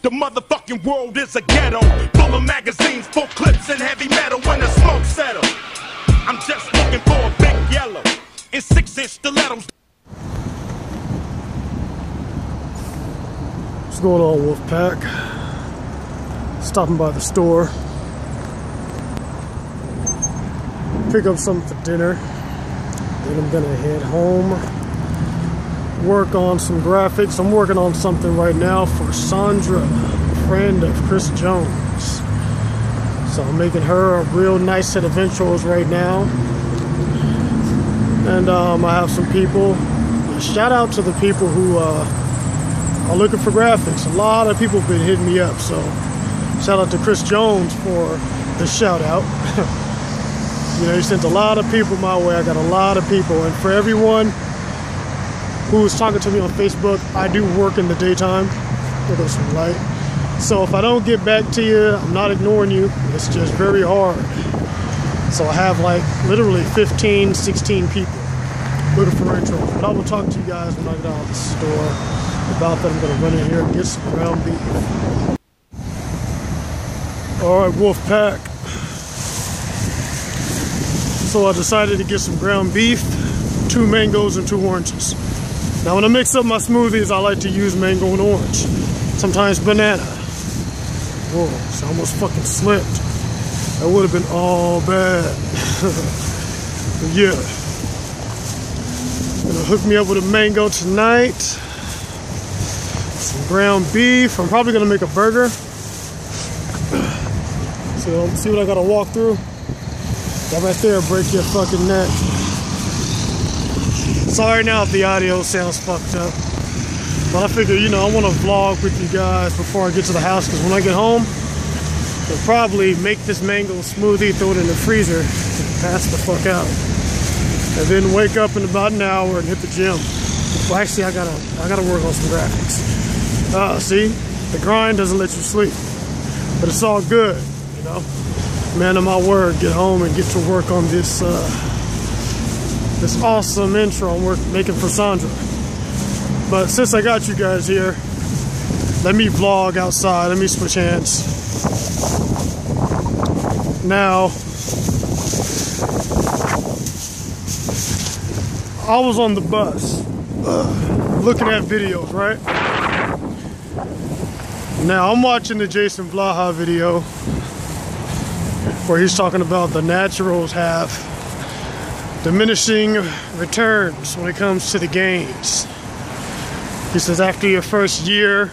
The motherfucking world is a ghetto, full of magazines, full clips, and heavy metal when the smoke settles. I'm just looking for a big yellow in 6-inch stilettos. What's going on, Wolfpack? Stopping by the store. Pick up something for dinner. Then I'm gonna head home. Work on some graphics. I'm working on something right now for Sandra, a friend of Chris Jones. So I'm making her a real nice set of intros right now. And I have some people. Shout out to the people who are looking for graphics. A lot of people have been hitting me up. So shout out to Chris Jones for the shout out. You know, he sent a lot of people my way. I got a lot of people. And for everyone who was talking to me on Facebook, I do work in the daytime. There goes some light. So if I don't get back to you, I'm not ignoring you. It's just very hard. So I have like literally 15, 16 people looking for intros. But I will talk to you guys when I get out of the store about that. I'm gonna run in here and get some ground beef. All right, Wolfpack. So I decided to get some ground beef, 2 mangoes and 2 oranges. Now when I mix up my smoothies, I like to use mango and orange. Sometimes banana. Whoa, so I almost fucking slipped. That would have been all bad. But yeah. Gonna hook me up with a mango tonight. Some ground beef. I'm probably gonna make a burger. So see what I gotta walk through? That right there break your fucking neck. Sorry now if the audio sounds fucked up. But I figure, you know, I want to vlog with you guys before I get to the house, because when I get home, I'll probably make this mango smoothie, throw it in the freezer, and pass the fuck out. And then wake up in about an hour and hit the gym. Well, actually, I gotta work on some graphics. See? The grind doesn't let you sleep. But it's all good, you know? Man of my word, get home and get to work on this this awesome intro I'm making for Sandra. But since I got you guys here, let me vlog outside. Let me switch hands. Now, I was on the bus looking at videos, right? Now I'm watching the Jason Blaha video where he's talking about the naturals have diminishing returns when it comes to the gains. He says after your first year,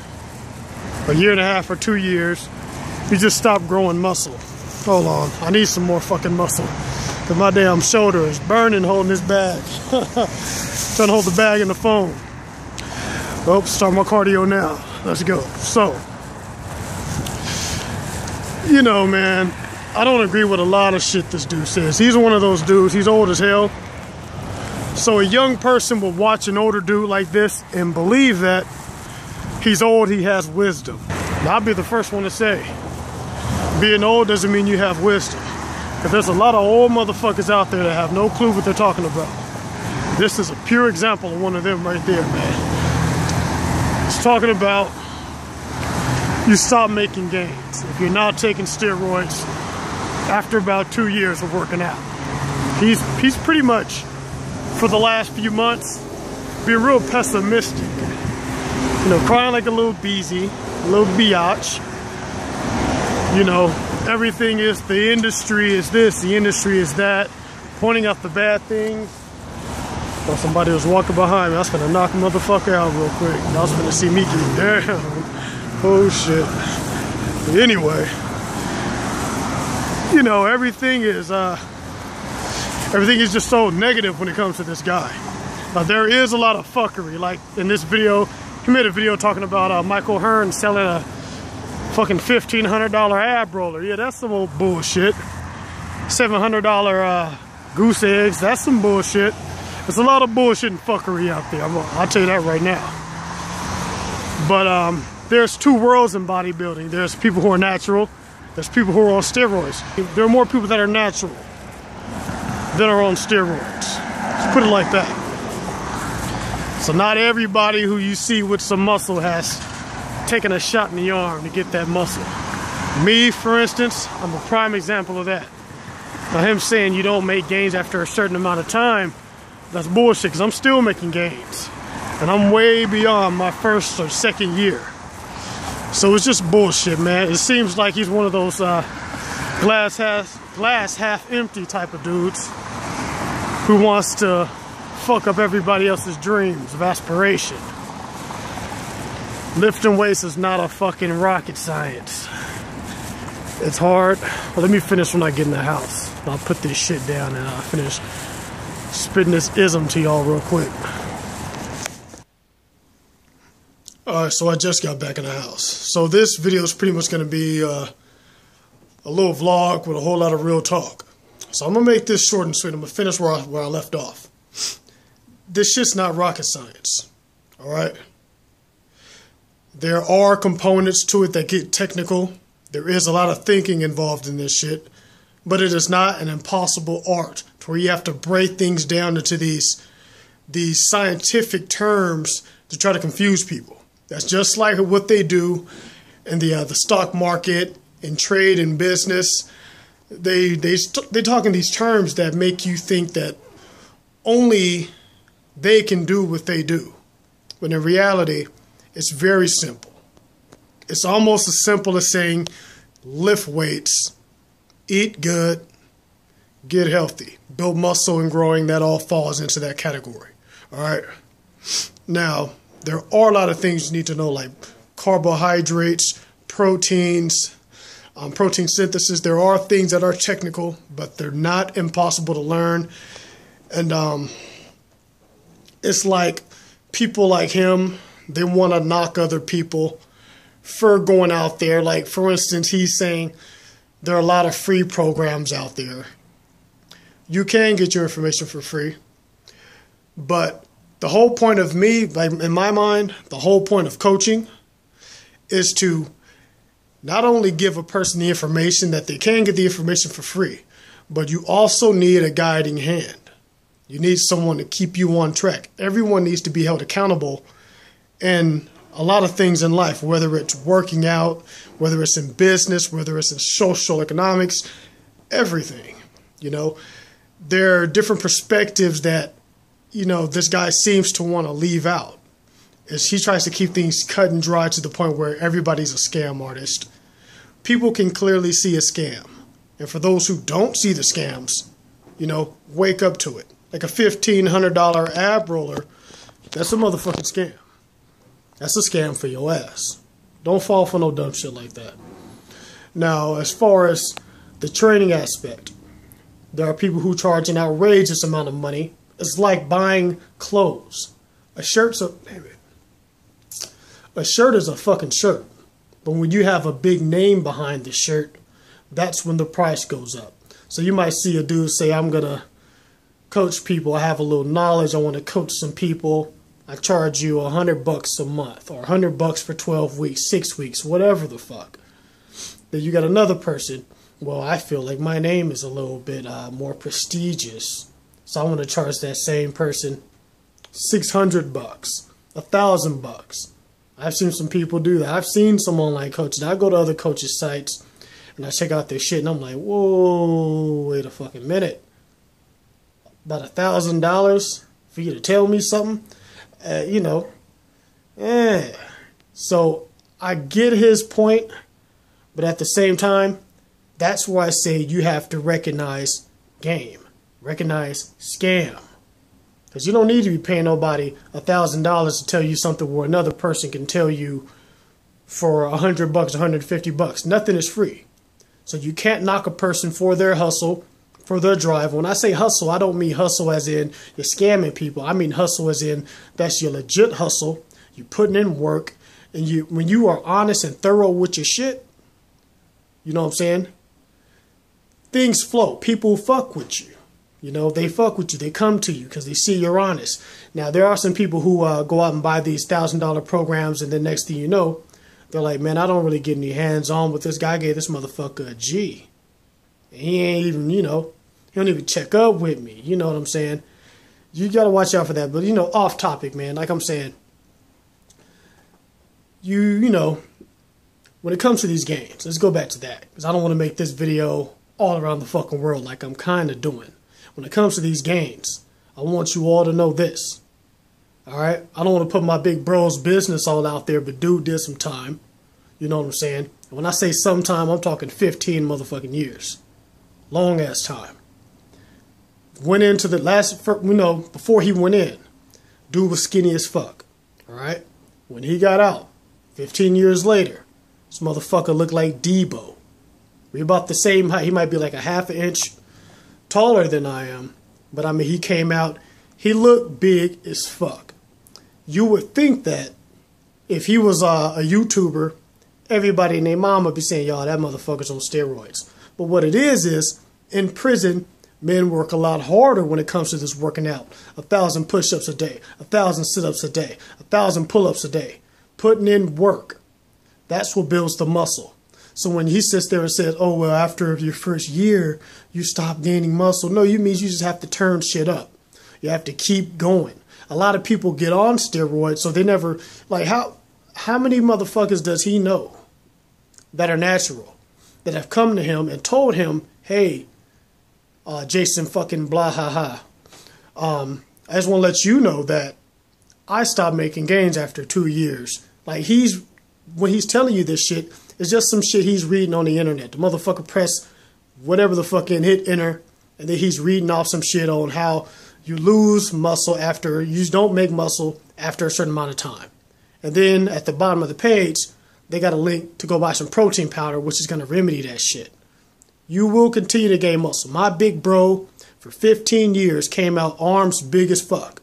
a year and a half or 2 years, you just stop growing muscle. Hold on, I need some more fucking muscle. Cause my damn shoulder is burning holding this bag. Trying to hold the bag and the phone. Oh, start my cardio now. Let's go. So, you know, man, I don't agree with a lot of shit this dude says. He's one of those dudes, he's old as hell. So a young person will watch an older dude like this and believe that he's old, he has wisdom. Now, I'll be the first one to say, being old doesn't mean you have wisdom. Because there's a lot of old motherfuckers out there that have no clue what they're talking about. This is a pure example of one of them right there, man. It's talking about you stop making gains if you're not taking steroids after about 2 years of working out. He's pretty much, for the last few months, being real pessimistic. You know, crying like a little beezy, a little biatch. You know, everything is, the industry is this, the industry is that, pointing out the bad things. Well, somebody was walking behind me. I was gonna knock a motherfucker out real quick. I was gonna see me get down. Oh shit. But anyway, you know, everything is just so negative when it comes to this guy. Now, there is a lot of fuckery. Like in this video, he made a video talking about Michael Hearn selling a fucking $1,500 ab roller. Yeah, that's some old bullshit. $700 goose eggs. That's some bullshit. There's a lot of bullshit and fuckery out there. I'll tell you that right now. But there's 2 worlds in bodybuilding. There's people who are natural. There's people who are on steroids. There are more people that are natural than are on steroids. Let's put it like that. So not everybody who you see with some muscle has taking a shot in the arm to get that muscle. Me, for instance, I'm a prime example of that. Now him saying you don't make gains after a certain amount of time, that's bullshit, because I'm still making gains. And I'm way beyond my first or second year. So it's just bullshit, man. It seems like he's one of those glass half empty type of dudes who wants to fuck up everybody else's dreams of aspiration. Lifting weights is not a fucking rocket science. It's hard. Well, let me finish when I get in the house. I'll put this shit down and I'll finish spitting this ism to y'all real quick. Alright, so I just got back in the house. So this video is pretty much going to be a little vlog with a whole lot of real talk. So I'm going to make this short and sweet. I'm going to finish where I left off. This shit's not rocket science. Alright? There are components to it that get technical. There is a lot of thinking involved in this shit. But it is not an impossible art to where you have to break things down into these scientific terms to try to confuse people. That's just like what they do in the stock market, in trade and business. They talk in these terms that make you think that only they can do what they do. When in reality, it's very simple. It's almost as simple as saying, lift weights, eat good, get healthy, build muscle and growing. That all falls into that category. All right. Now, there are a lot of things you need to know, like carbohydrates, proteins, protein synthesis. There are things that are technical, but they're not impossible to learn. And it's like people like him, they want to knock other people for going out there. Like, for instance, he's saying there are a lot of free programs out there. You can get your information for free, but the whole point of me, like in my mind, the whole point of coaching is to not only give a person the information that they can get the information for free, but you also need a guiding hand. You need someone to keep you on track. Everyone needs to be held accountable in a lot of things in life, whether it's working out, whether it's in business, whether it's in social economics, everything. You know, there are different perspectives that, you know, this guy seems to want to leave out. Is he tries to keep things cut and dry to the point where everybody's a scam artist. People can clearly see a scam. And for those who don't see the scams, you know, wake up to it. Like a $1,500 ab roller, that's a motherfucking scam. That's a scam for your ass. Don't fall for no dumb shit like that. Now, as far as the training aspect, there are people who charge an outrageous amount of money. It's like buying clothes. A shirt is a fucking shirt. But when you have a big name behind the shirt, that's when the price goes up. So you might see a dude say, I'm going to coach people. I have a little knowledge. I want to coach some people. I charge you $100 a month or $100 for 12 weeks, 6 weeks, whatever the fuck. Then you got another person. Well, I feel like my name is a little bit more prestigious. So I want to charge that same person $600, $1,000. I've seen some people do that. I've seen some online coaches. I go to other coaches' sites and I check out their shit and I'm like, whoa, wait a fucking minute. About $1,000 for you to tell me something? You know, So I get his point, but at the same time, that's why I say you have to recognize game. Recognize scam. Because you don't need to be paying nobody $1,000 to tell you something where another person can tell you for $100, $150. Nothing is free. So you can't knock a person for their hustle, for their drive. When I say hustle, I don't mean hustle as in you're scamming people. I mean hustle as in that's your legit hustle. You're putting in work. And when you are honest and thorough with your shit, you know what I'm saying? Things flow. People fuck with you. You know, they fuck with you. They come to you because they see you're honest. Now, there are some people who go out and buy these $1,000 programs, and the next thing you know, they're like, man, I don't really get any hands-on with this guy. I gave this motherfucker a G. And he ain't even, you know, he don't even check up with me. You know what I'm saying? You got to watch out for that. But, you know, off topic, man. Like I'm saying, you know, when it comes to these gains, let's go back to that, because I don't want to make this video all around the fucking world like I'm kind of doing. When it comes to these gains, I want you all to know this. Alright? I don't want to put my big bro's business all out there, but dude did some time. You know what I'm saying? And when I say sometime, I'm talking 15 motherfucking years. Long ass time. Went into the last, you know, before he went in, dude was skinny as fuck. Alright? When he got out, 15 years later, this motherfucker looked like Debo. We about the same height. He might be like a half an inch taller than I am. But I mean, he came out, he looked big as fuck. You would think that if he was a YouTuber, everybody and their mom would be saying, y'all, that motherfucker's on steroids. But what it is in prison, men work a lot harder when it comes to this working out. 1,000 push-ups a day, 1,000 sit-ups a day, 1,000 pull-ups a day. Putting in work. That's what builds the muscle. So when he sits there and says, oh, well, after your first year, you stop gaining muscle. No, you means you just have to turn shit up. You have to keep going. A lot of people get on steroids, so they never, like, how many motherfuckers does he know that are natural, that have come to him and told him, hey, Jason fucking Blaha, I just want to let you know that I stopped making gains after 2 years. Like, when he's telling you this shit, it's just some shit he's reading on the internet. The motherfucker press whatever the fuck and hit enter, and then he's reading off some shit on how you lose muscle after, you don't make muscle after a certain amount of time. And then at the bottom of the page, they got a link to go buy some protein powder, which is going to remedy that shit. You will continue to gain muscle. My big bro, for 15 years, came out arms big as fuck.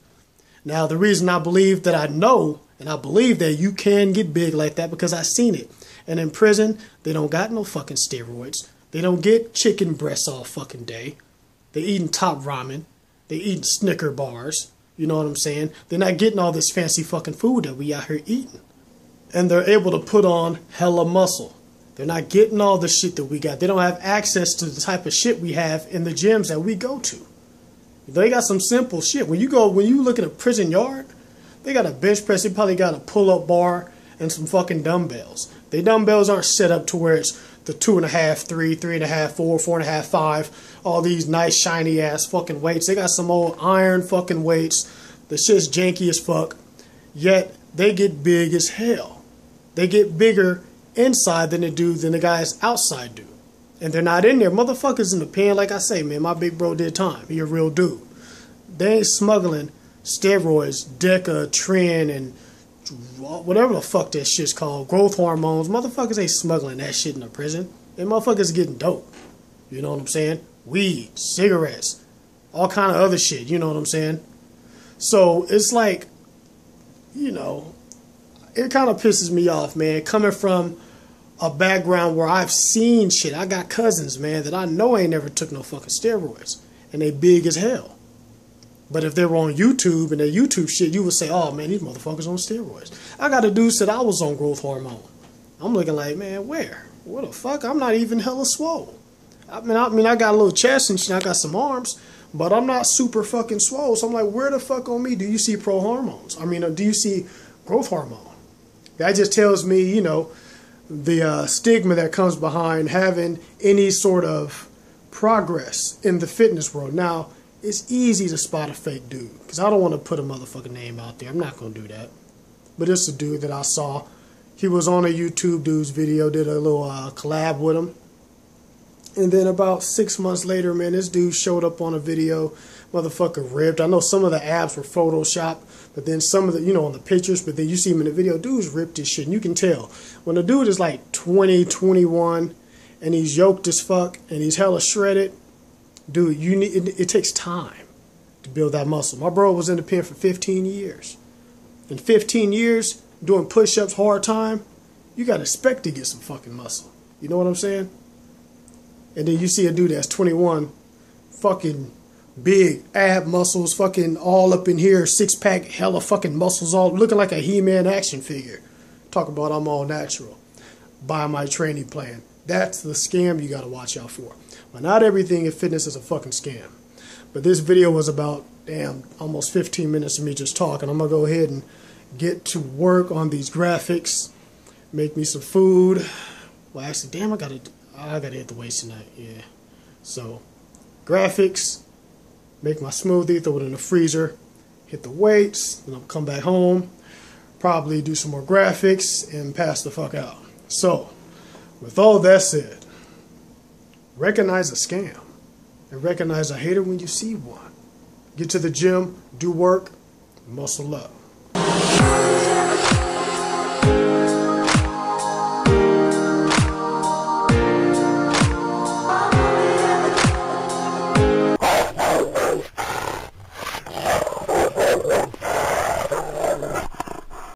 Now, the reason I believe that I know, and I believe that you can get big like that, because I've seen it. And in prison, they don't got no fucking steroids. They don't get chicken breasts all fucking day. They eating top ramen. They eating Snicker bars. You know what I'm saying? They're not getting all this fancy fucking food that we out here eating. And they're able to put on hella muscle. They're not getting all the shit that we got. They don't have access to the type of shit we have in the gyms that we go to. They got some simple shit. When you look at a prison yard, they got a bench press. They probably got a pull-up bar and some fucking dumbbells. The dumbbells aren't set up to where it's the 2.5, 3, 3.5, 4, 4.5, 5. All these nice shiny ass fucking weights. They got some old iron fucking weights. The shit's janky as fuck. Yet they get big as hell. They get bigger inside than the guys outside do. And they're not in there. Motherfuckers in the pen, like I say, man, my big bro did time. He a real dude. They ain't smuggling steroids, Deca, Tren, and whatever the fuck that shit's called, growth hormones. Motherfuckers ain't smuggling that shit in the prison. Them motherfuckers getting dope. You know what I'm saying? Weed, cigarettes, all kind of other shit. You know what I'm saying? So it's like, you know, it kind of pisses me off, man, coming from a background where I've seen shit. I got cousins, man, that I know ain't never took no fucking steroids, and they big as hell. But if they were on YouTube and their YouTube shit, you would say, oh man, these motherfuckers on steroids. I got a dude said I was on growth hormone. I'm looking like, man, where? What the fuck? I'm not even hella swole. I mean, I got a little chest and shit, I got some arms, but I'm not super fucking swole. So I'm like, where the fuck on me do you see pro hormones? I mean, do you see growth hormone? That just tells me, you know, the stigma that comes behind having any sort of progress in the fitness world. Now, it's easy to spot a fake dude, because I don't want to put a motherfucking name out there. I'm not going to do that. But it's a dude that I saw. He was on a YouTube dude's video, did a little collab with him. And then about 6 months later, man, this dude showed up on a video. Motherfucker ripped. I know some of the abs were photoshopped, but then some of the, you know, on the pictures, but then you see him in the video, dude's ripped as shit. And you can tell. When a dude is like 20, 21, and he's yoked as fuck, and he's hella shredded, dude, it takes time to build that muscle. My bro was in the pen for 15 years. In 15 years, doing push-ups hard time, you got to expect to get some fucking muscle. You know what I'm saying? And then you see a dude that's 21, fucking big ab muscles, fucking all up in here, six-pack, hella fucking muscles, all looking like a He-Man action figure. Talk about I'm all natural. Buy my training plan. That's the scam you got to watch out for. But not everything in fitness is a fucking scam. But this video was about, damn, almost 15 minutes of me just talking. I'm going to go ahead and get to work on these graphics. make me some food. Well, actually, damn, I gotta hit the weights tonight. Yeah. So, graphics, make my smoothie, throw it in the freezer, hit the weights, then I'll come back home, probably do some more graphics, and pass the fuck out. So, with all that said, recognize a scam and recognize a hater when you see one. Get to the gym, do work, muscle up.